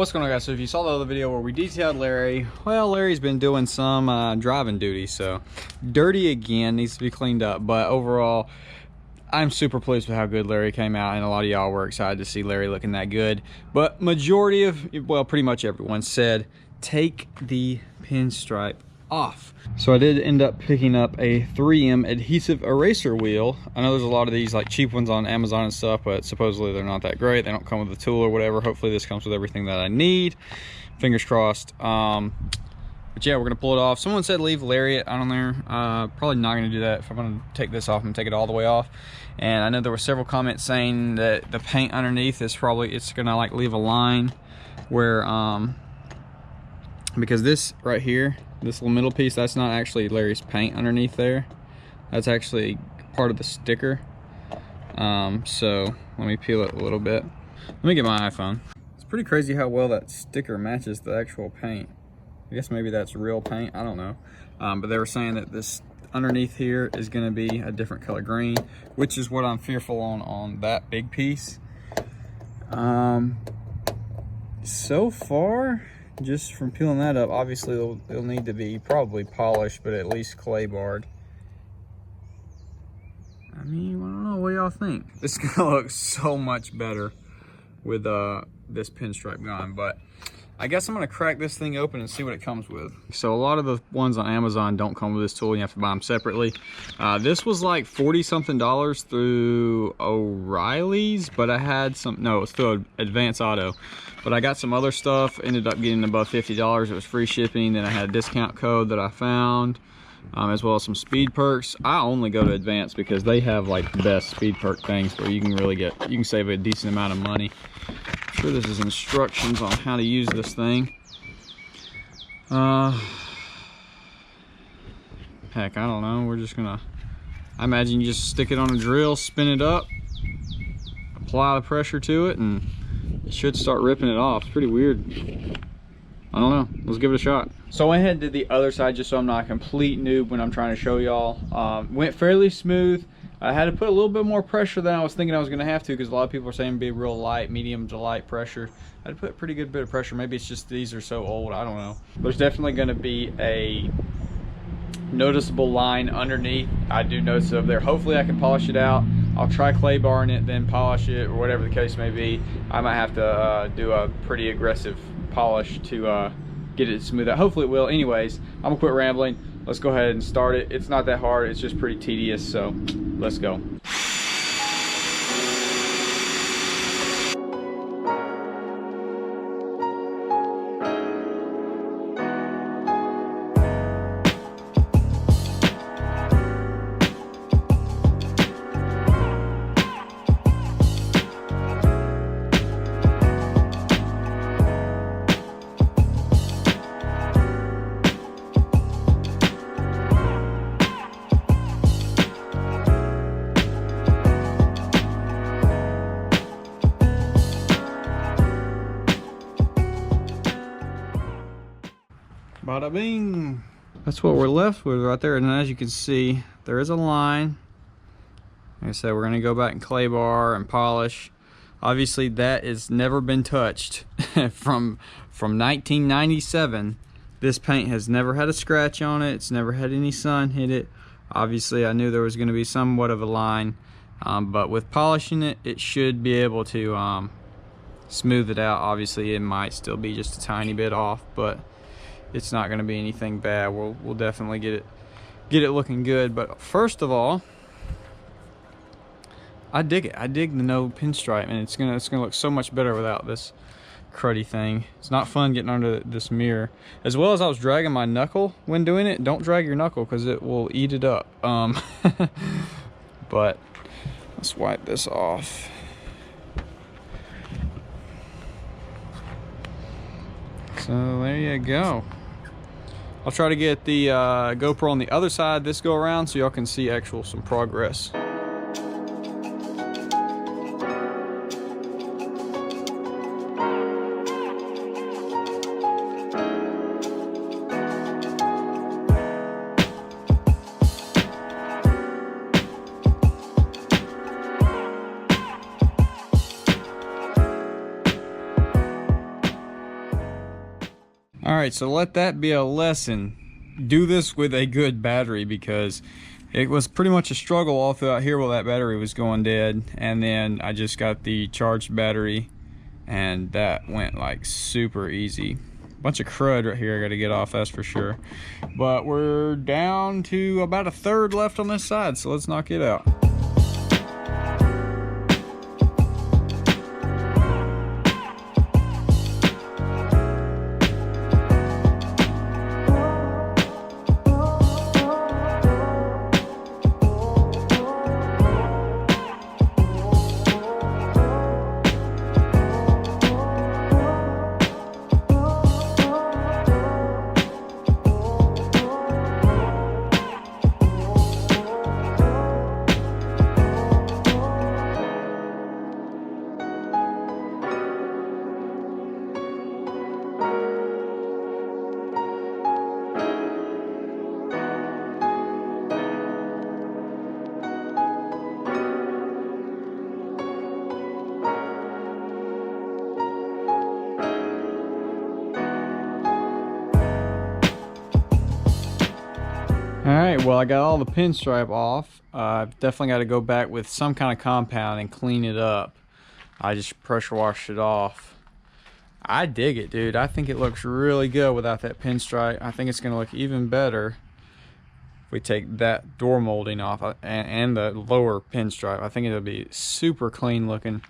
What's going on, guys? So if you saw the other video where we detailed Larry, well, Larry's been doing some driving duty, so dirty again, needs to be cleaned up. But overall, I'm super pleased with how good Larry came out, and a lot of y'all were excited to see Larry looking that good. But majority of, well, pretty much everyone said, take the pinstripe off. So I did end up picking up a 3M adhesive eraser wheel. I know there's a lot of these like cheap ones on Amazon and stuff, but supposedly they're not that great. They don't come with a tool or whatever. Hopefully this comes with everything that I need. Fingers crossed. But yeah, we're gonna pull it off. Someone said leave lariat on there. Probably not gonna do that. If I'm gonna take this off, I'm gonna take it all the way off. And I know there were several comments saying that the paint underneath is probably, it's gonna like leave a line where, because this right here, this little middle piece, that's not actually Larry's paint underneath there. That's actually part of the sticker. So let me peel it a little bit. Let me get my iPhone. It's pretty crazy how well that sticker matches the actual paint. I guess maybe that's real paint, I don't know. But they were saying that this underneath here is gonna be a different color green, which is what I'm fearful on that big piece. So far, just from peeling that up, obviously it'll need to be probably polished, but at least clay barred. I mean, I don't know, what do y'all think? It's gonna look so much better with this pinstripe gone, but I guess I'm gonna crack this thing open and see what it comes with. So a lot of the ones on Amazon don't come with this tool, you have to buy them separately. This was like 40 something through O'Reilly's, but I had some, no, it's through Advance Auto. But I got some other stuff, ended up getting above $50. It was free shipping. Then I had a discount code that I found, as well as some speed perks. I only go to Advance because they have like the best speed perk things where you can really get, you can save a decent amount of money. I'm sure this is instructions on how to use this thing. Heck, I don't know. We're just gonna, I imagine you just stick it on a drill, spin it up, apply the pressure to it, and it should start ripping it off. It's pretty weird. I don't know. Let's give it a shot. So I went ahead and did the other side just so I'm not a complete noob when I'm trying to show y'all. Went fairly smooth. I had to put a little bit more pressure than I was thinking I was going to have to, because a lot of people are saying be real light, medium to light pressure. I had to put a pretty good bit of pressure. Maybe it's just these are so old. I don't know. There's definitely going to be a noticeable line underneath. I do notice it over there. Hopefully I can polish it out. I'll try clay barring it, then polish it, or whatever the case may be. I might have to do a pretty aggressive polish to get it smooth out. Hopefully it will. Anyways, I'm gonna quit rambling. Let's go ahead and start it. It's not that hard, it's just pretty tedious, so let's go. Bada bing. That's what we're left with right there. And as you can see, there is a line. Like I said, we're gonna go back and clay bar and polish. Obviously that has never been touched. from 1997, this paint has never had a scratch on it. It's never had any sun hit it. Obviously I knew there was gonna be somewhat of a line, but with polishing it, it should be able to smooth it out. Obviously it might still be just a tiny bit off, but it's not going to be anything bad. We'll definitely get it looking good. But first of all, I dig it. I dig the no pinstripe, and it's gonna look so much better without this cruddy thing. It's not fun getting under this mirror. As well as I was dragging my knuckle when doing it. Don't drag your knuckle because it will eat it up. But let's wipe this off. So there you go. I'll try to get the GoPro on the other side this go around so y'all can see some progress. right, so let that be a lesson. Do this with a good battery, because it was pretty much a struggle all throughout here while that battery was going dead. And then I just got the charged battery, and that went like super easy. Bunch of crud right here I gotta get off, that's for sure. But we're down to about a third left on this side, so let's knock it out. Alright, well, I got all the pinstripe off. I've definitely got to go back with some kind of compound and clean it up. I just pressure washed it off. I dig it, dude. I think it looks really good without that pinstripe. I think it's going to look even better if we take that door molding off and the lower pinstripe. I think it'll be super clean looking.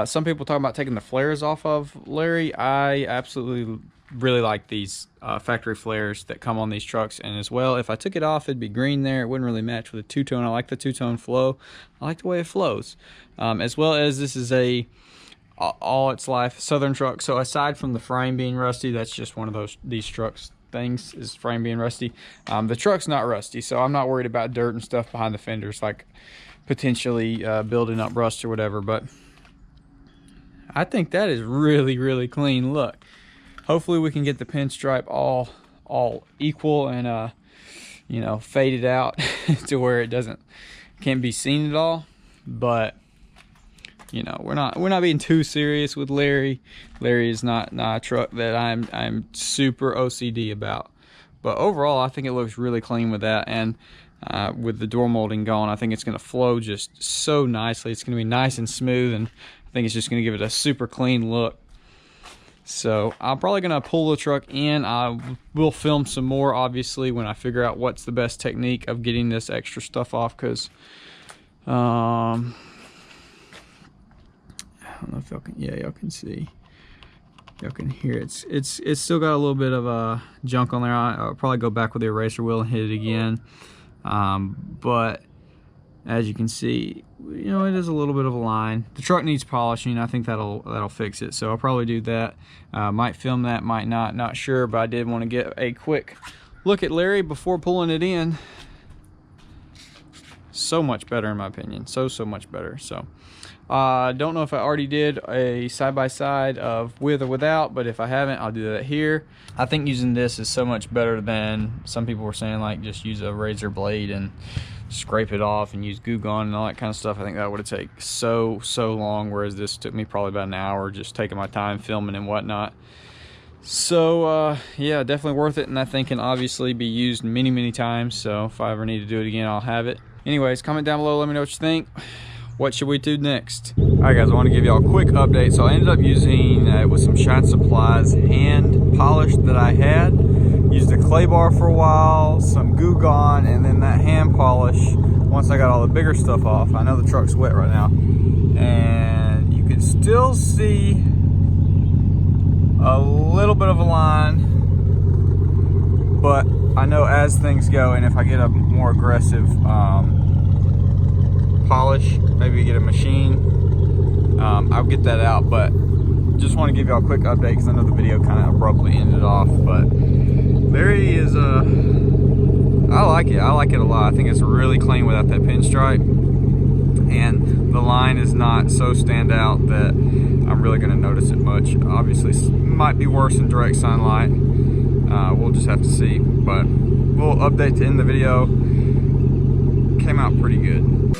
Some people talk about taking the flares off of Larry. I absolutely really like these factory flares that come on these trucks, and as well, if I took it off, it'd be green there. It wouldn't really match with a two-tone. I like the two-tone flow. I like the way it flows. As well as this is a all its life Southern truck, so aside from the frame being rusty, that's just one of these trucks things, is frame being rusty. The truck's not rusty, so I'm not worried about dirt and stuff behind the fenders, like potentially building up rust or whatever. But I think that is really, really clean look. Hopefully we can get the pinstripe all equal and you know, faded out to where it can't be seen at all. But you know, we're not being too serious with Larry. Larry is not a truck that I'm super OCD about. But overall, I think it looks really clean with that, and with the door molding gone, I think it's going to flow just so nicely. It's going to be nice and smooth, and I think it's just going to give it a super clean look. So I'm probably going to pull the truck in. I will film some more, obviously, when I figure out what's the best technique of getting this extra stuff off, because I don't know if y'all can, yeah, y'all can see, y'all can hear it. It's still got a little bit of junk on there. I'll probably go back with the eraser wheel and hit it again. But as you can see, you know, it is a little bit of a line. The truck needs polishing. I think that'll fix it, so I'll probably do that. Might film that, might not sure, but I did want to get a quick look at Larry before pulling it in. So much better in my opinion, so much better. So don't know if I already did a side-by-side of with or without, but if I haven't, I'll do that here. I think using this is so much better than some people were saying, like just use a razor blade and scrape it off and use Goo Gone and all that kind of stuff. I think that would have taken so long, whereas this took me probably about an hour, just taking my time filming and whatnot. So yeah, definitely worth it, and I think can obviously be used many times, so if I ever need to do it again, I'll have it. Anyways, comment down below, let me know what you think. What should we do next? Alright guys, I want to give y'all a quick update. So I ended up using with some Shine Supplies hand polish that I had. Used a clay bar for a while, some Goo Gone, and then that hand polish once I got all the bigger stuff off. I know the truck's wet right now, and you can still see a little bit of a line, but I know as things go, and if I get a more aggressive polish, maybe get a machine, I'll get that out. But just want to give y'all a quick update because I know the video kind of abruptly ended off. But Larry is I like it a lot. I think it's really clean without that pinstripe, and the line is not so stand out that I'm really going to notice it much. Obviously it might be worse in direct sunlight. We'll just have to see, but we'll update to end the video. Came out pretty good.